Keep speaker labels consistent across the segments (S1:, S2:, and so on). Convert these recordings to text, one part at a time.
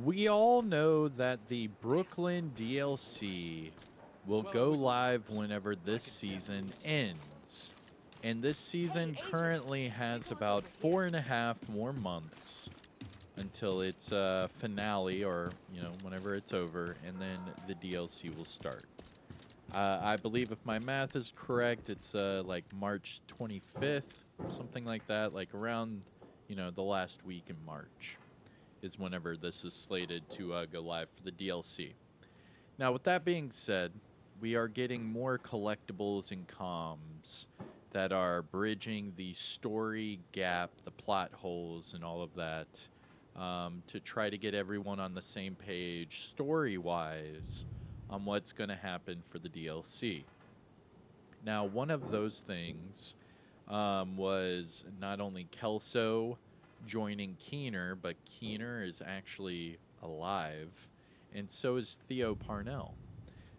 S1: We all know that the Brooklyn DLC will go live whenever this season ends. And this season currently has about 4.5 more months until its finale, or, whenever it's over, and then the DLC will start. I believe if my math is correct, it's like March 25th, something like that, like around, the last week in March is whenever this is slated to go live for the DLC. Now, with that being said, we are getting more collectibles and comms that are bridging the story gap, the plot holes, and all of that to try to get everyone on the same page story-wise on what's going to happen for the DLC. Now, one of those things was not only Kelso joining Keener, but Keener is actually alive, and so is Theo Parnell.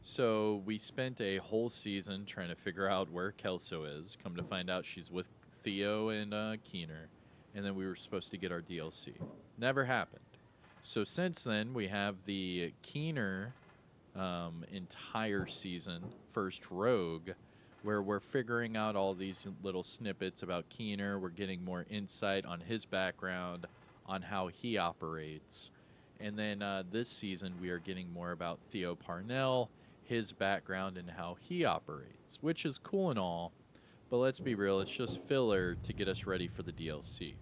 S1: So we spent a whole season trying to figure out where Kelso is. Come to find out she's with Theo and Keener, and then we were supposed to get our DLC. Never happened. So since then, we have the Keener entire season, First Rogue, where we're figuring out all these little snippets about Keener. We're getting more insight on his background, on how he operates. And then this season, we are getting more about Theo Parnell, his background, and how he operates, which is cool and all. But let's be real, it's just filler to get us ready for the DLC.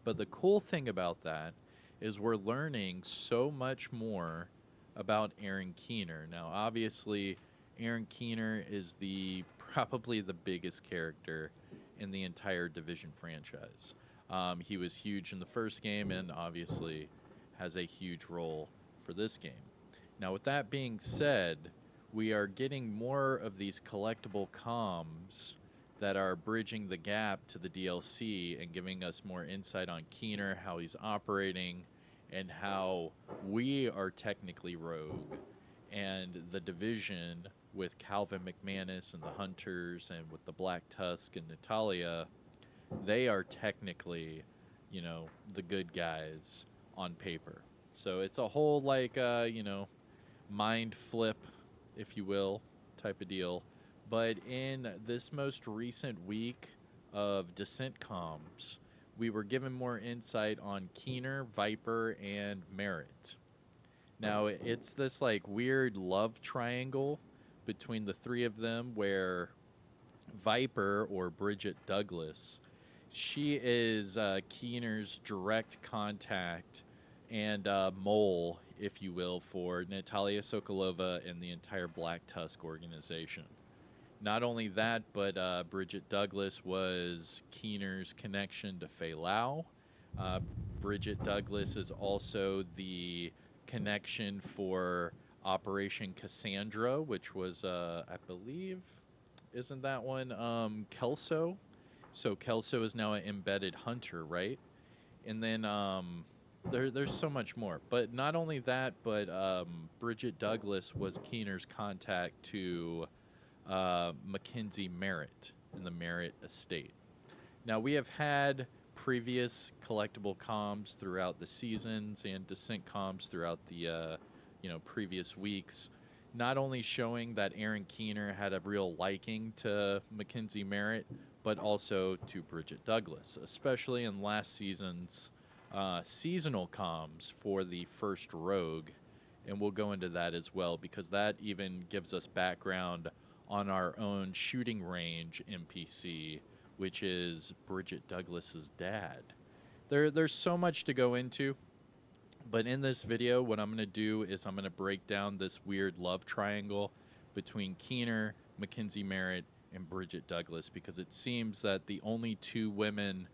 S1: But the cool thing about that is we're learning so much more about Aaron Keener. Now, obviously, Aaron Keener is probably the biggest character in the entire Division franchise. He was huge in the first game and obviously has a huge role for this game. Now, with that being said, we are getting more of these collectible comms that are bridging the gap to the DLC and giving us more insight on Keener, how he's operating, and how we are technically Rogue, and the Division with Calvin McManus and the Hunters, and with the Black Tusk and Natalia, they are technically, the good guys on paper. So it's a whole, mind flip, if you will, type of deal. But in this most recent week of Descent comms, we were given more insight on Keener, Viper, and Merit. Now, it's this weird love triangle between the three of them where Viper, or Bridget Douglas, she is Keener's direct contact and mole, if you will, for Natalia Sokolova and the entire Black Tusk organization. Not only that, but Bridget Douglas was Keener's connection to Fei Lao. Bridget Douglas is also the connection for Operation Cassandra, which was, I believe, isn't that one Kelso? So Kelso is now an embedded hunter, right? And then there's so much more. But not only that, but Bridget Douglas was Keener's contact to Mackenzie Merritt in the Merritt estate. Now, we have had previous collectible comms throughout the seasons and Descent comms throughout the previous weeks, not only showing that Aaron Keener had a real liking to Mackenzie Merritt, but also to Bridget Douglas, especially in last season's seasonal comms for the first Rogue. And we'll go into that as well, because that even gives us background on our own shooting range NPC, which is Bridget Douglas's dad. There's so much to go into, but in this video, what I'm going to do is I'm going to break down this weird love triangle between Keener, Mackenzie Merritt, and Bridget Douglas, because it seems that the only two women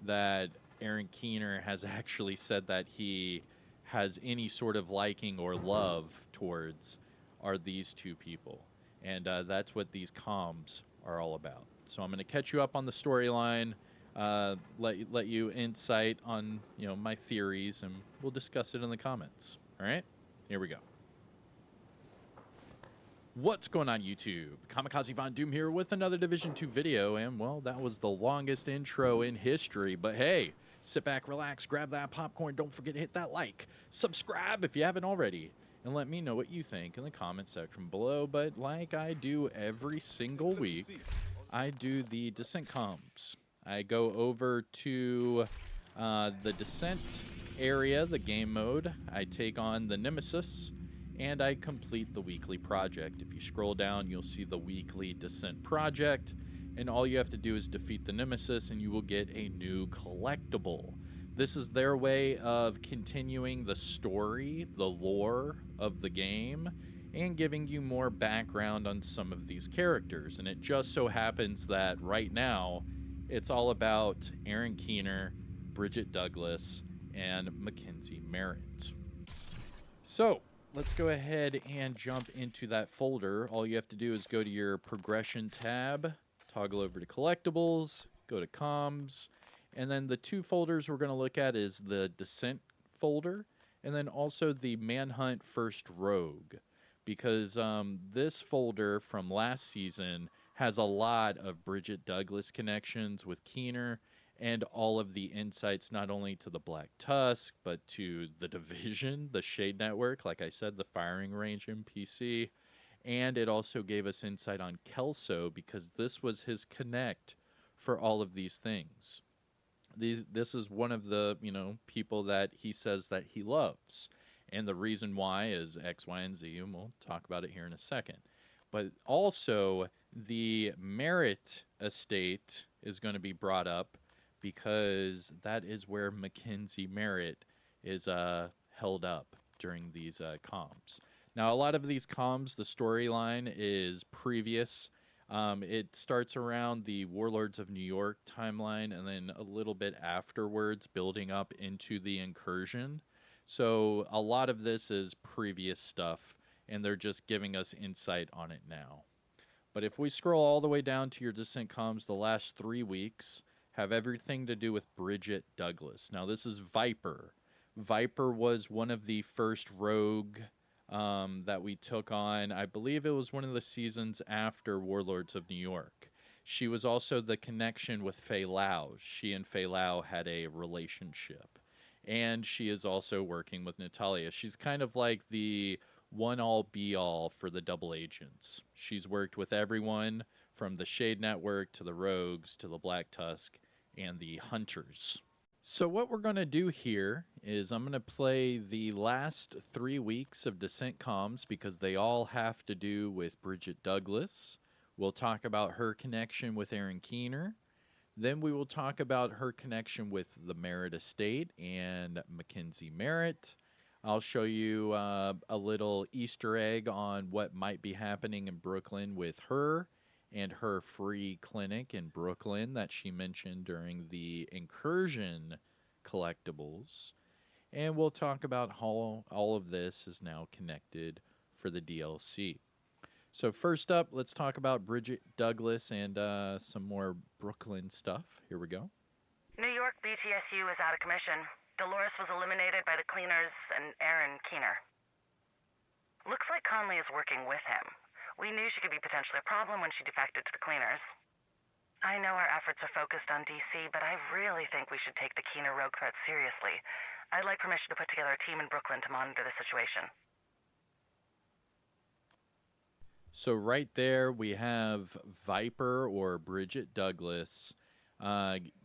S1: that Aaron Keener has actually said that he has any sort of liking or love towards are these two people. And that's what these comms are all about. So I'm going to catch you up on the storyline, let you insight on my theories, and we'll discuss it in the comments. All right, here we go. What's going on, YouTube? Kamikazevondoom here with another Division 2 video, and well, that was the longest intro in history, but hey, Sit back, relax, grab that popcorn. Don't forget to hit that like. Subscribe if you haven't already. And let me know what you think in the comment section below. But like I do every single week, I do the Descent comms. I go over to the Descent area, the game mode. I take on the Nemesis, and I complete the weekly project. If you scroll down, you'll see the weekly Descent project, and all you have to do is defeat the Nemesis, and you will get a new collectible. This is their way of continuing the story, the lore of the game, and giving you more background on some of these characters. And it just so happens that right now, it's all about Aaron Keener, Bridget Douglas, and Mackenzie Merritt. So, let's go ahead and jump into that folder. All you have to do is go to your progression tab, toggle over to collectibles, go to comms, and then the two folders we're going to look at is the Descent folder, and then also the Manhunt First Rogue, because this folder from last season has a lot of Bridget Douglas connections with Keener, and all of the insights not only to the Black Tusk, but to the Division, the Shade Network, like I said, the firing range NPC, and it also gave us insight on Kelso, because this was his connect for all of these things. This is one of the, people that he says that he loves. And the reason why is X, Y, and Z, and we'll talk about it here in a second. But also, the Merit estate is going to be brought up, because that is where Mackenzie Merritt is held up during these comms. Now, a lot of these comms, the storyline is previous. It starts around the Warlords of New York timeline, and then a little bit afterwards, building up into the incursion. So a lot of this is previous stuff, and they're just giving us insight on it now. But if we scroll all the way down to your Descent comms, the last 3 weeks have everything to do with Bridget Douglas. Now, this is Viper. Viper was one of the first rogue that we took on. I believe it was one of the seasons after Warlords of New York. She was also the connection with Fei Lao. She and Fei Lao had a relationship. And she is also working with Natalia. She's kind of like the one-all be-all for the double agents. She's worked with everyone from the Shade Network to the Rogues to the Black Tusk and the Hunters. So what we're going to do here is I'm going to play the last 3 weeks of Descent comms, because they all have to do with Bridget Douglas. We'll talk about her connection with Aaron Keener. Then we will talk about her connection with the Merit estate and Mackenzie Merritt. I'll show you a little Easter egg on what might be happening in Brooklyn with her and her free clinic in Brooklyn that she mentioned during the Incursion collectibles. And we'll talk about how all of this is now connected for the DLC. So first up, let's talk about Bridget Douglas and some more Brooklyn stuff. Here we go.
S2: New York BTSU is out of commission. Dolores was eliminated by the Cleaners and Aaron Keener. Looks like Conley is working with him. We knew she could be potentially a problem when she defected to the Cleaners. I know our efforts are focused on DC, but I really think we should take the Keener rogue threat seriously. I'd like permission to put together a team in Brooklyn to monitor the situation.
S1: So right there we have Viper, or Bridget Douglas,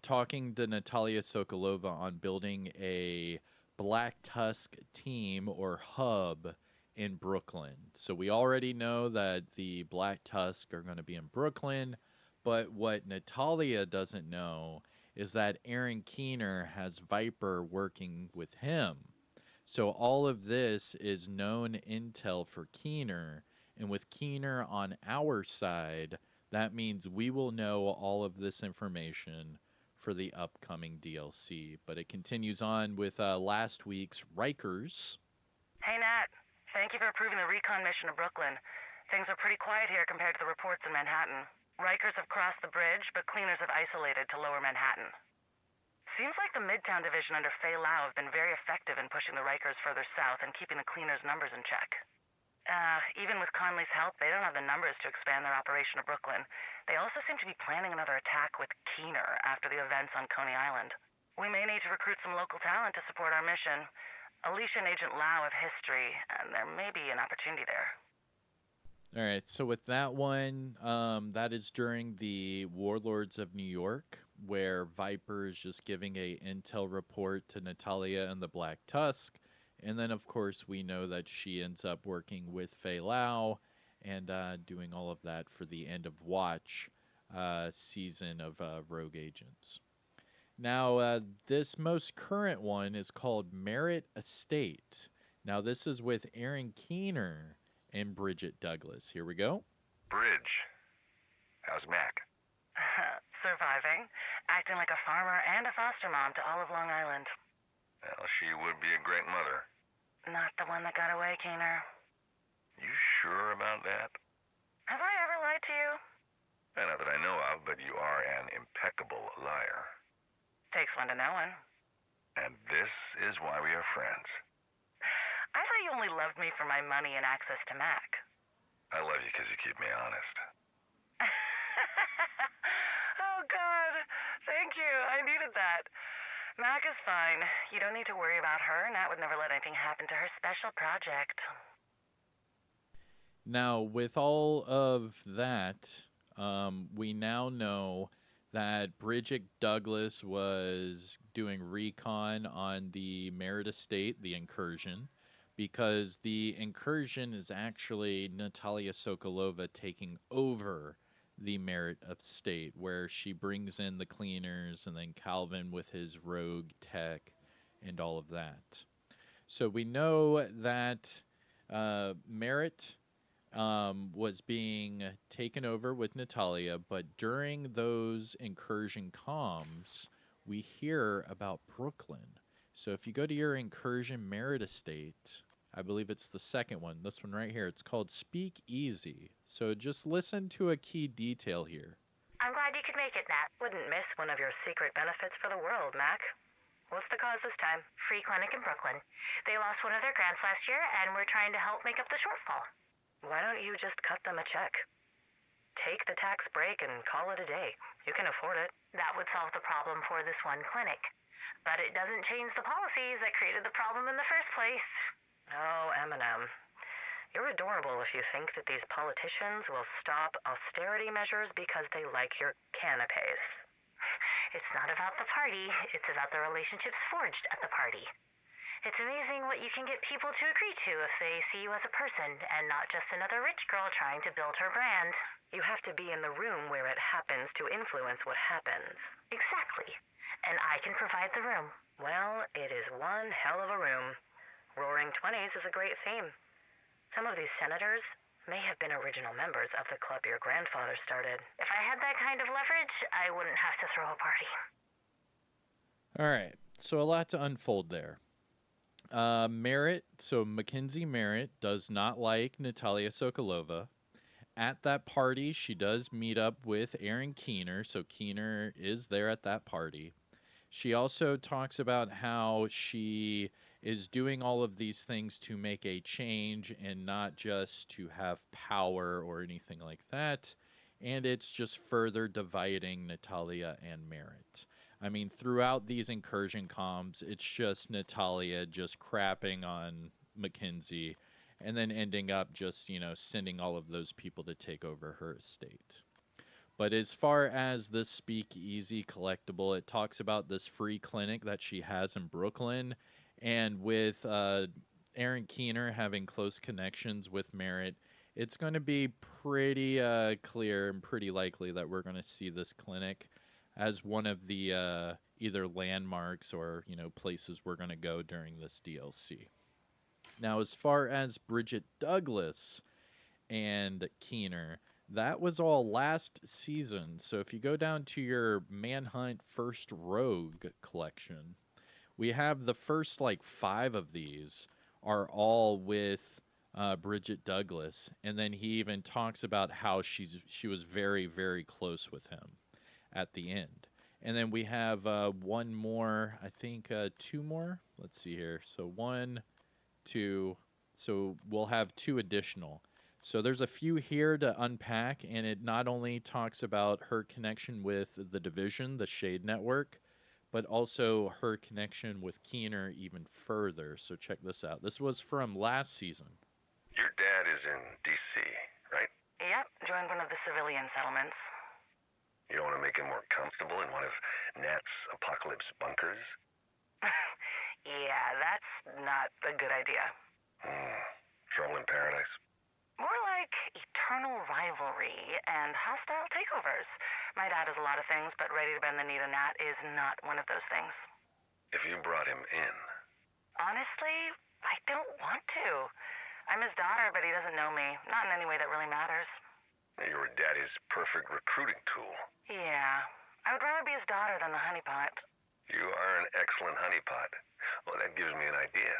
S1: talking to Natalia Sokolova on building a Black Tusk team or hub in Brooklyn. So we already know that the Black Tusk are going to be in Brooklyn, but what Natalia doesn't know is that Aaron Keener has Viper working with him. So all of this is known intel for Keener, and with Keener on our side, that means we will know all of this information for the upcoming DLC. But it continues on with last week's Rikers.
S2: Hey, Nat. Thank you for approving the recon mission to Brooklyn. Things are pretty quiet here compared to the reports in Manhattan. Rikers have crossed the bridge, but Cleaners have isolated to lower Manhattan. Seems like the Midtown Division under Fei Lao have been very effective in pushing the Rikers further south and keeping the Cleaners' numbers in check. Even with Conley's help, they don't have the numbers to expand their operation to Brooklyn. They also seem to be planning another attack with Keener after the events on Coney Island. We may need to recruit some local talent to support our mission. Alicia and Agent Lau have history, and there may be an opportunity there.
S1: All right, so with that one, that is during the Warlords of New York, where Viper is just giving a intel report to Natalia and the Black Tusk. And then, of course, we know that she ends up working with Fei Lao and doing all of that for the End of Watch season of Rogue Agents. Now, this most current one is called Merit Estate. Now, this is with Aaron Keener and Bridget Douglas. Here we go.
S3: Bridge, how's Mac?
S2: Surviving, acting like a farmer and a foster mom to all of Long Island.
S3: Well, she would be a great mother.
S2: Not the one that got away, Keener.
S3: You sure about that?
S2: Have I ever lied to you?
S3: Not that I know of, but you are an impeccable liar.
S2: Takes one to know one.
S3: And this is why we are friends.
S2: I thought you only loved me for my money and access to Mac.
S3: I love you because you keep me honest.
S2: Oh, God. Thank you. I needed that. Mac is fine. You don't need to worry about her. Nat would never let anything happen to her special project.
S1: Now, with all of that, we now know that Bridget Douglas was doing recon on the Merit Estate, the incursion, because the incursion is actually Natalia Sokolova taking over the Merit Estate, where she brings in the cleaners and then Calvin with his rogue tech and all of that. So we know that Merit was being taken over with Natalia, but during those incursion comms, we hear about Brooklyn. So if you go to your incursion Merit Estate, I believe it's the second one, this one right here, it's called Speak Easy. So just listen to a key detail here.
S2: I'm glad you could make it, Nat. Wouldn't miss one of your secret benefits for the world, Mac. What's the cause this time? Free clinic in Brooklyn. They lost one of their grants last year, and we're trying to help make up the shortfall. Why don't you just cut them a check? Take the tax break and call it a day. You can afford it. That would solve the problem for this one clinic. But it doesn't change the policies that created the problem in the first place. Oh, Eminem. You're adorable if you think that these politicians will stop austerity measures because they like your canapes. It's not about the party, it's about the relationships forged at the party. It's amazing what you can get people to agree to if they see you as a person and not just another rich girl trying to build her brand. You have to be in the room where it happens to influence what happens. Exactly. And I can provide the room. Well, it is one hell of a room. Roaring Twenties is a great theme. Some of these senators may have been original members of the club your grandfather started. If I had that kind of leverage, I wouldn't have to throw a party.
S1: All right, so a lot to unfold there. Merritt, so Mackenzie Merritt does not like Natalia Sokolova. At that party, she does meet up with Aaron Keener, so Keener is there at that party. She also talks about how she is doing all of these things to make a change and not just to have power or anything like that. And it's just further dividing Natalia and Merritt. I mean, throughout these incursion comms, it's just Natalia just crapping on Mackenzie and then ending up just, sending all of those people to take over her estate. But as far as this Speakeasy collectible, it talks about this free clinic that she has in Brooklyn. And with Aaron Keener having close connections with Merritt, it's going to be pretty clear and pretty likely that we're going to see this clinic as one of the either landmarks or, places we're going to go during this DLC. Now, as far as Bridget Douglas and Keener, that was all last season. So if you go down to your Manhunt First Rogue collection, we have the first 5 of these are all with Bridget Douglas, and then he even talks about how she was very, very close with him at the end. And then we have one more, I think 2 more. Let's see here. So 1, 2. So we'll have 2 additional. So there's a few here to unpack, and it not only talks about her connection with the Division, the Shade Network, but also her connection with Keener even further. So check this out. This was from last season.
S3: Your dad is in D.C., right?
S2: Yep, joined one of the civilian settlements.
S3: You don't want to make him more comfortable in one of Nat's apocalypse bunkers?
S2: Yeah, that's not a good idea.
S3: Trouble in paradise?
S2: More like eternal rivalry and hostile takeovers. My dad is a lot of things, but ready to bend the knee to Nat is not one of those things.
S3: If you brought him in...
S2: Honestly, I don't want to. I'm his daughter, but he doesn't know me. Not in any way that really matters.
S3: You're daddy's perfect recruiting tool.
S2: Yeah, I would rather be his daughter than the honeypot.
S3: You are an excellent honeypot. Well, that gives me an idea.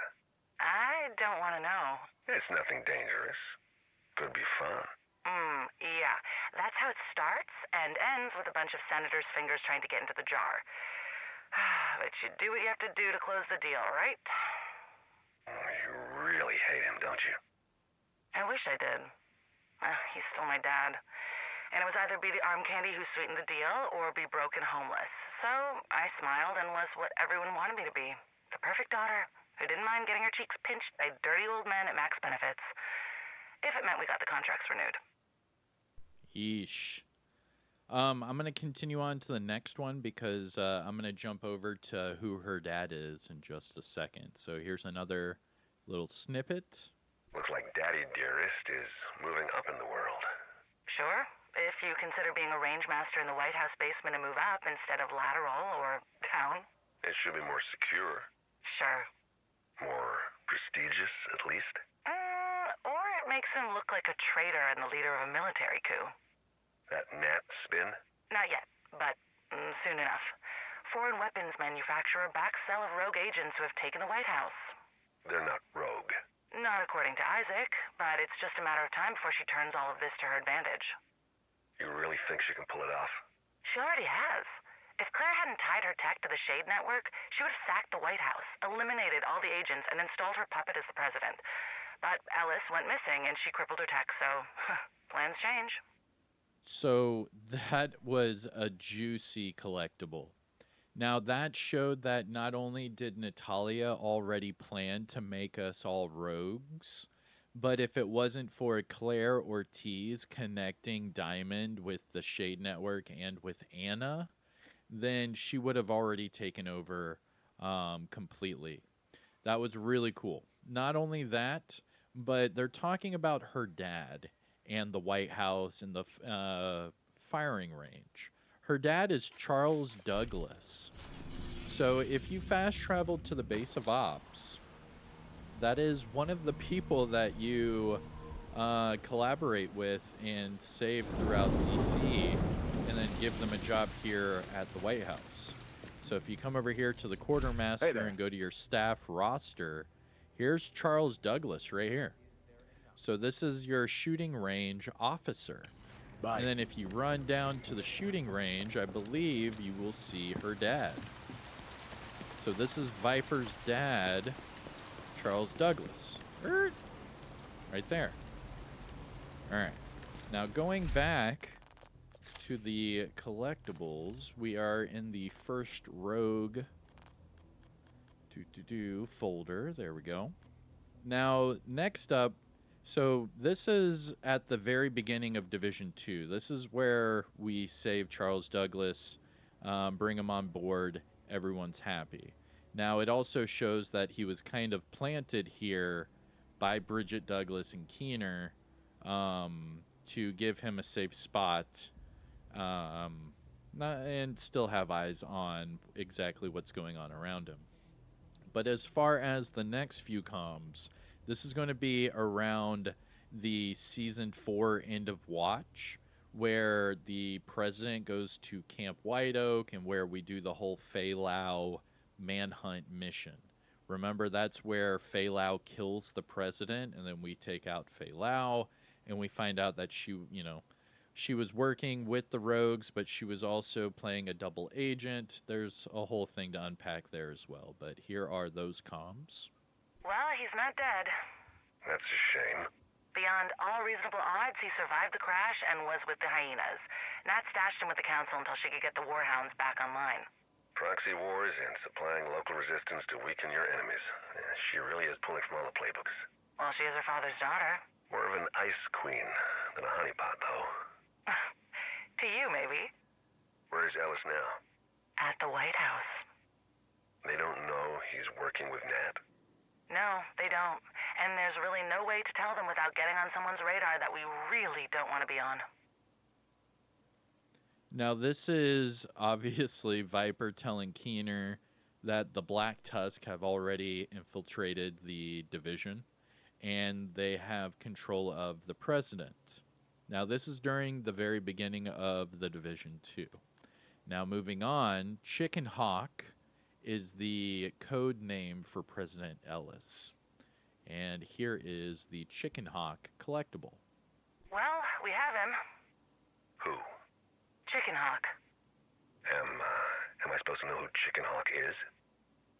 S2: I don't want to know.
S3: It's nothing dangerous. Could be fun.
S2: Yeah. That's how it starts and ends with a bunch of senators' fingers trying to get into the jar. But you do what you have to do to close the deal, right?
S3: You really hate him, don't you?
S2: I wish I did. He's still my dad. And it was either be the arm candy who sweetened the deal or be broke and homeless. So I smiled and was what everyone wanted me to be. The perfect daughter who didn't mind getting her cheeks pinched by dirty old men at max benefits. If it meant we got the contracts renewed.
S1: Yeesh. I'm going to continue on to the next one because I'm going to jump over to who her dad is in just a second. So here's another little snippet.
S3: Looks like Daddy Dearest is moving up in the world.
S2: Sure. If you consider being a range master in the White House basement a move up instead of lateral or down.
S3: It should be more secure.
S2: Sure.
S3: More prestigious, at least.
S2: Or it makes him look like a traitor and the leader of a military coup.
S3: That Nat spin?
S2: Not yet, but soon enough. Foreign weapons manufacturer backs sale of rogue agents who have taken the White House.
S3: They're not rogue.
S2: Not according to Isaac, but it's just a matter of time before she turns all of this to her advantage.
S3: You really think she can pull it off?
S2: She already has. If Claire hadn't tied her tech to the Shade Network, she would have sacked the White House, eliminated all the agents, and installed her puppet as the president. But Ellis went missing, and she crippled her tech, so plans change.
S1: So that was a juicy collectible. Now that showed that not only did Natalia already plan to make us all rogues, but if it wasn't for Claire Ortiz connecting Diamond with the Shade Network and with Anna, then she would have already taken over completely. That was really cool. Not only that, but they're talking about her dad and the White House and the firing range. Her dad is Charles Douglas. So if you fast traveled to the base of ops, that is one of the people that you collaborate with and save throughout DC, and then give them a job here at the White House. So if you come over here to the quartermaster and go to your staff roster, here's Charles Douglas right here. So this is your shooting range officer. Bye. And then if you run down to the shooting range, I believe you will see her dad. So this is Viper's dad, Charles Douglas. Right there. All right. Now going back to the collectibles, we are in the first rogue folder. There we go. Now, next up, so this is at the very beginning of Division 2. This is where we save Charles Douglas, bring him on board, everyone's happy. Now, it also shows that he was kind of planted here by Bridget Douglas and Keener to give him a safe spot and still have eyes on exactly what's going on around him. But as far as the next few comms, this is going to be around the Season 4 end of watch, where the president goes to Camp White Oak and where we do the whole Fei Lao manhunt mission. Remember, that's where Fei Lao kills the president, and then we take out Fei Lao, and we find out that she was working with the rogues, but she was also playing a double agent. There's a whole thing to unpack there as well, but here are those comms.
S2: Well, he's not dead.
S3: That's a shame.
S2: Beyond all reasonable odds, he survived the crash and was with the hyenas. Nat stashed him with the council until she could get the warhounds back online.
S3: Proxy wars and supplying local resistance to weaken your enemies. She really is pulling from all the playbooks.
S2: Well, she is her father's daughter.
S3: More of an ice queen than a honeypot, though.
S2: To you, maybe.
S3: Where's Ellis now?
S2: At the White House.
S3: They don't know he's working with Nat?
S2: No, they don't. And there's really no way to tell them without getting on someone's radar that we really don't want to be on.
S1: Now, this is obviously Viper telling Keener that the Black Tusk have already infiltrated the division, and they have control of the president. Now, this is during the very beginning of the Division 2. Now, moving on, Chicken Hawk is the code name for President Ellis. And here is the Chicken Hawk collectible.
S2: Well, we have him.
S3: Who?
S2: Chicken Hawk.
S3: Am I supposed to know who Chicken Hawk is?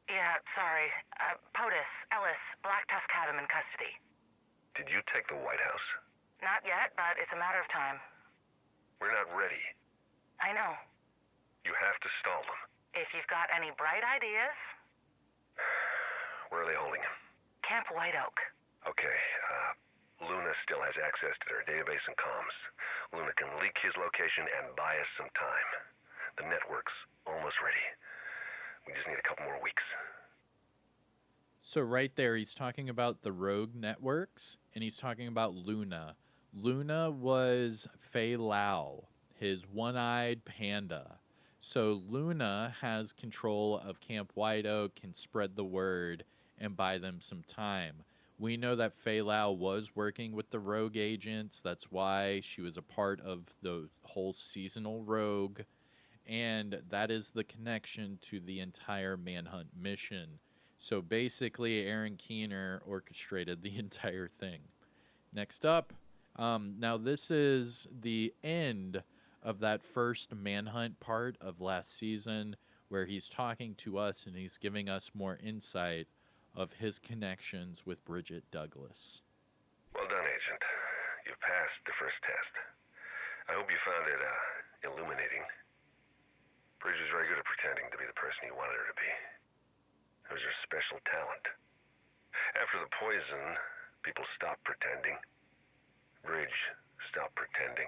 S2: Yeah, sorry. POTUS, Ellis, Black Tusk have him in custody.
S3: Did you take the White House?
S2: Not yet, but it's a matter of time.
S3: We're not ready.
S2: I know.
S3: You have to stall them.
S2: If you've got any bright ideas...
S3: Where are they holding him?
S2: Camp White Oak.
S3: Okay, Luna still has access to their database and comms. Luna can leak his location and buy us some time. The network's almost ready. We just need a couple more weeks.
S1: So right there, he's talking about the rogue networks, and he's talking about Luna. Luna was Fei Lao, his one-eyed panda. So Luna has control of Camp White Oak, can spread the word, and buy them some time. We know that Fei Lao was working with the rogue agents. That's why she was a part of the whole seasonal rogue. And that is the connection to the entire Manhunt mission. So basically, Aaron Keener orchestrated the entire thing. Next up, now this is the end of that first Manhunt part of last season, where he's talking to us and he's giving us more insight of his connections with Bridget Douglas.
S3: Well done, Agent. You've passed the first test. I hope you found it illuminating. Bridget was very good at pretending to be the person you wanted her to be. It was her special talent. After the poison, people stopped pretending. Bridge stopped pretending.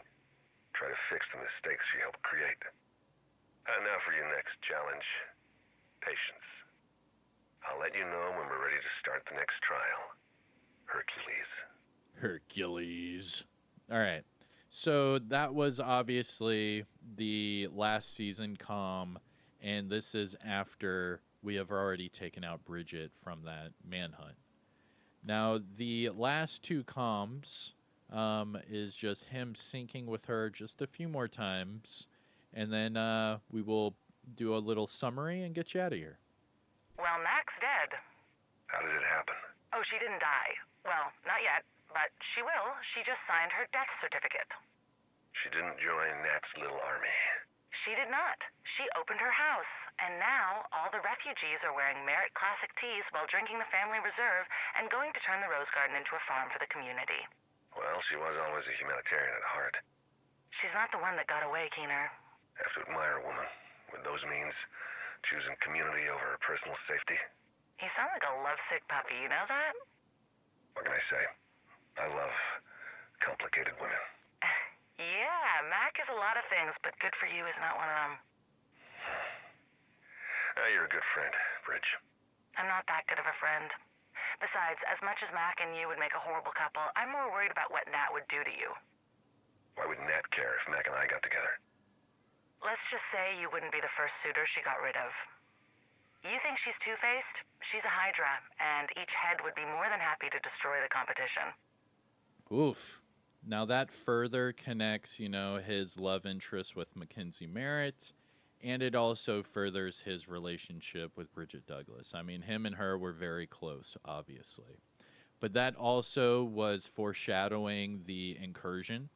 S3: Try to fix the mistakes she helped create. And now for your next challenge. Patience. I'll let you know when we're ready to start the next trial. Hercules.
S1: Hercules. All right. So that was obviously the last season comm, and this is after we have already taken out Bridget from that manhunt. Now, the last two comms is just him syncing with her just a few more times, and then we will do a little summary and get you out of here.
S2: Well, Mac's dead.
S3: How did it happen?
S2: Oh, she didn't die. Well, not yet, but she will. She just signed her death certificate.
S3: She didn't join Nat's little army.
S2: She did not. She opened her house, and now all the refugees are wearing Merit Classic teas while drinking the family reserve and going to turn the Rose Garden into a farm for the community.
S3: Well, she was always a humanitarian at heart.
S2: She's not the one that got away, Keener.
S3: Have to admire a woman with those means, choosing community over her personal safety.
S2: You sound like a lovesick puppy, you know that?
S3: What can I say? I love complicated women.
S2: Yeah, Mac is a lot of things, but good for you is not one of them.
S3: You're a good friend, Bridge.
S2: I'm not that good of a friend. Besides, as much as Mac and you would make a horrible couple, I'm more worried about what Nat would do to you.
S3: Why would Nat care if Mac and I got together?
S2: Let's just say you wouldn't be the first suitor she got rid of. You think she's two-faced? She's a Hydra, and each head would be more than happy to destroy the competition.
S1: Oof. Now that further connects, his love interest with Mackenzie Merritt, and it also furthers his relationship with Bridget Douglas. I mean, him and her were very close, obviously. But that also was foreshadowing the incursion,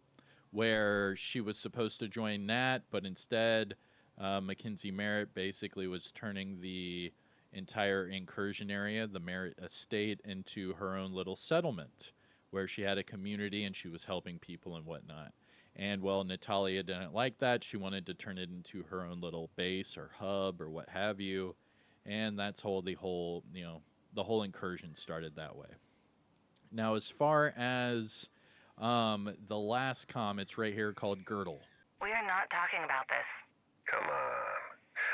S1: where she was supposed to join Nat, but instead, Mackenzie Merritt basically was turning the entire incursion area, the Merritt estate, into her own little settlement, where she had a community and she was helping people and whatnot. And well, Natalia didn't like that. She wanted to turn it into her own little base or hub or what have you. And that's how the whole incursion started that way. Now, as far as the last comm, it's right here called Girdle.
S2: We are not talking about this.
S3: Come on.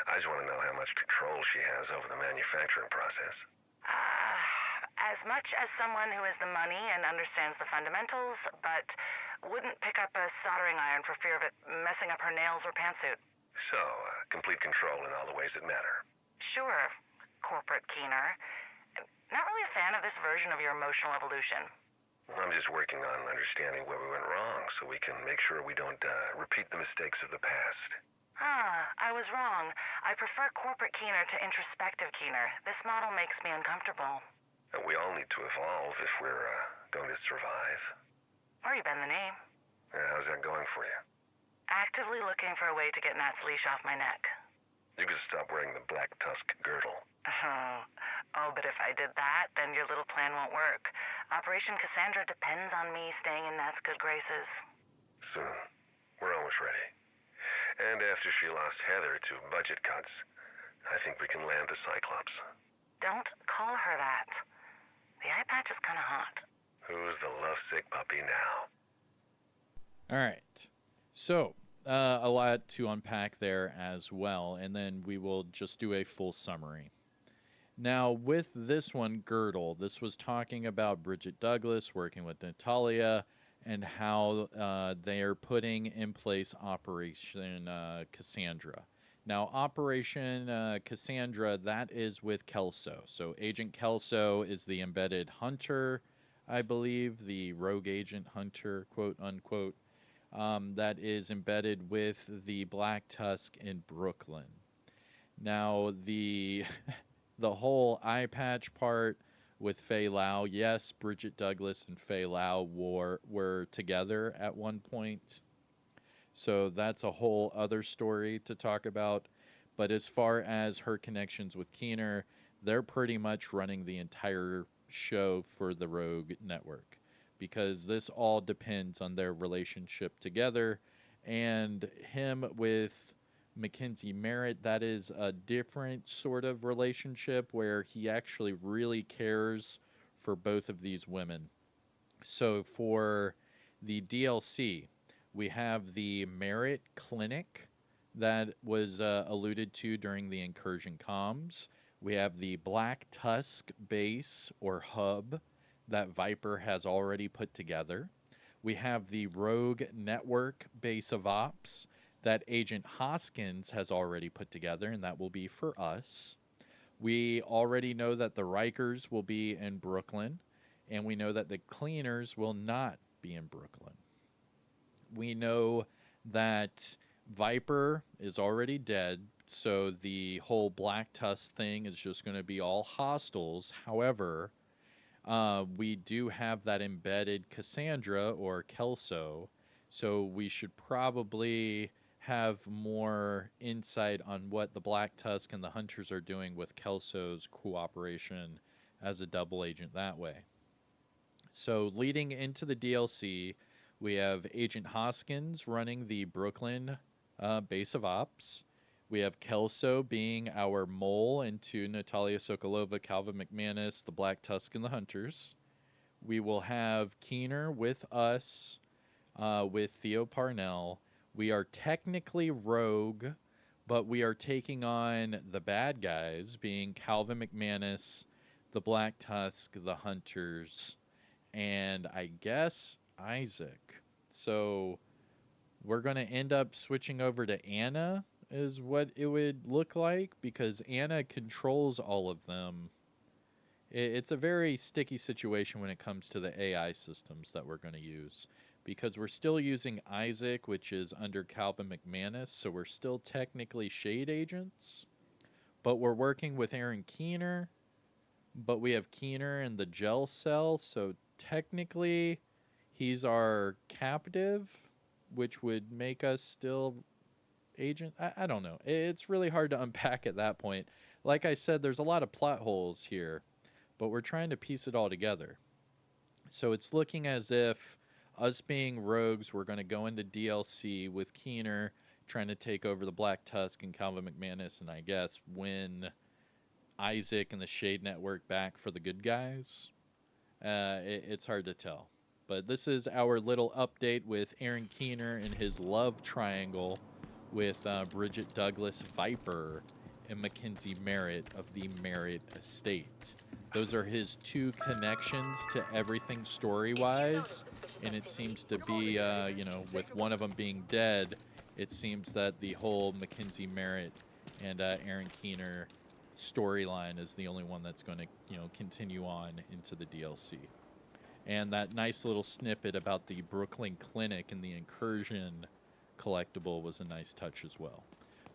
S3: I just want to know how much control she has over the manufacturing process.
S2: As much as someone who has the money and understands the fundamentals, but wouldn't pick up a soldering iron for fear of it messing up her nails or pantsuit.
S3: So, complete control in all the ways that matter.
S2: Sure, corporate Keener. Not really a fan of this version of your emotional evolution.
S3: I'm just working on understanding where we went wrong so we can make sure we don't repeat the mistakes of the past.
S2: I was wrong. I prefer corporate Keener to introspective Keener. This model makes me uncomfortable.
S3: And we all need to evolve if we're going to survive.
S2: Or you bend the knee.
S3: How's that going for you?
S2: Actively looking for a way to get Nat's leash off my neck.
S3: You could stop wearing the black tusk girdle.
S2: Oh, but if I did that, then your little plan won't work. Operation Cassandra depends on me staying in Nat's good graces.
S3: Soon. We're almost ready. And after she lost Heather to budget cuts, I think we can land the Cyclops.
S2: Don't call her that. The eye patch is kind of hot.
S3: Who's the lovesick puppy now?
S1: All right. So, a lot to unpack there as well, and then we will just do a full summary. Now, with this one, Girdle, this was talking about Bridget Douglas working with Natalia and how they are putting in place Operation Cassandra. Now, Operation Cassandra, that is with Kelso. So, Agent Kelso is the embedded hunter, I believe, the rogue agent hunter, quote unquote, that is embedded with the Black Tusk in Brooklyn. Now, the whole eye patch part with Faye Lau, yes, Bridget Douglas and Faye Lau were together at one point. So that's a whole other story to talk about. But as far as her connections with Keener, they're pretty much running the entire show for the Rogue Network, because this all depends on their relationship together. And him with Mackenzie Merritt, that is a different sort of relationship where he actually really cares for both of these women. So for the DLC, we have the Merit Clinic that was alluded to during the incursion comms. We have the Black Tusk base or hub that Viper has already put together. We have the Rogue Network base of ops that Agent Hoskins has already put together, and that will be for us. We already know that the Rikers will be in Brooklyn, and we know that the Cleaners will not be in Brooklyn. We know that Viper is already dead, so the whole Black Tusk thing is just going to be all hostiles. However, we do have that embedded Cassandra or Kelso, so we should probably have more insight on what the Black Tusk and the Hunters are doing with Kelso's cooperation as a double agent that way. So leading into the DLC, we have Agent Hoskins running the Brooklyn base of ops. We have Kelso being our mole into Natalia Sokolova, Calvin McManus, the Black Tusk, and the Hunters. We will have Keener with us, with Theo Parnell. We are technically Rogue, but we are taking on the bad guys, being Calvin McManus, the Black Tusk, the Hunters, and I guess Isaac. So we're going to end up switching over to Anna, is what it would look like, because Anna controls all of them. It's a very sticky situation when it comes to the AI systems that we're going to use, because we're still using Isaac, which is under Calvin McManus, so we're still technically Shade agents, but we're working with Aaron Keener, but we have Keener in the gel cell, so technically he's our captive, which would make us still agent. I don't know. It's really hard to unpack at that point. Like I said, there's a lot of plot holes here, but we're trying to piece it all together. So it's looking as if Us being rogues, we're going to go into DLC with Keener trying to take over the Black Tusk and Calvin McManus, and I guess win Isaac and the Shade Network back for the good guys. It's hard to tell. But this is our little update with Aaron Keener and his love triangle with Bridget Douglas, Viper, and Mackenzie Merritt of the Merritt Estate. Those are his two connections to everything story-wise, and it seems to be, with one of them being dead, it seems that the whole Mackenzie Merritt and Aaron Keener storyline is the only one that's going to, continue on into the DLC. And that nice little snippet about the Brooklyn Clinic and the Incursion collectible was a nice touch as well.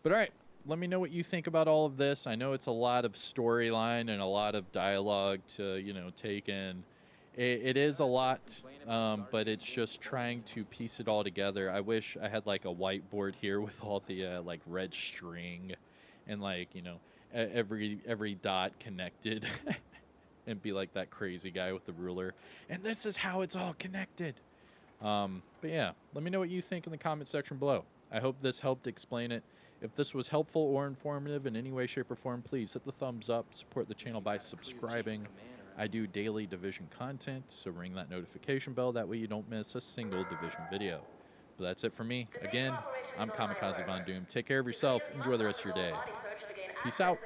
S1: But all right, let me know what you think about all of this. I know it's a lot of storyline and a lot of dialogue to, take in. It is a lot, but it's just trying to piece it all together. I wish I had like a whiteboard here with all the like red string and like, every dot connected. And be like that crazy guy with the ruler. And this is how it's all connected. But yeah, let me know what you think in the comment section below. I hope this helped explain it. If this was helpful or informative in any way, shape, or form, please hit the thumbs up. Support the channel by subscribing. I do daily Division content, so ring that notification bell. That way you don't miss a single Division video. But that's it for me. Again, I'm Kamikazevondoom. Take care of yourself. Enjoy the rest of your day. Peace out.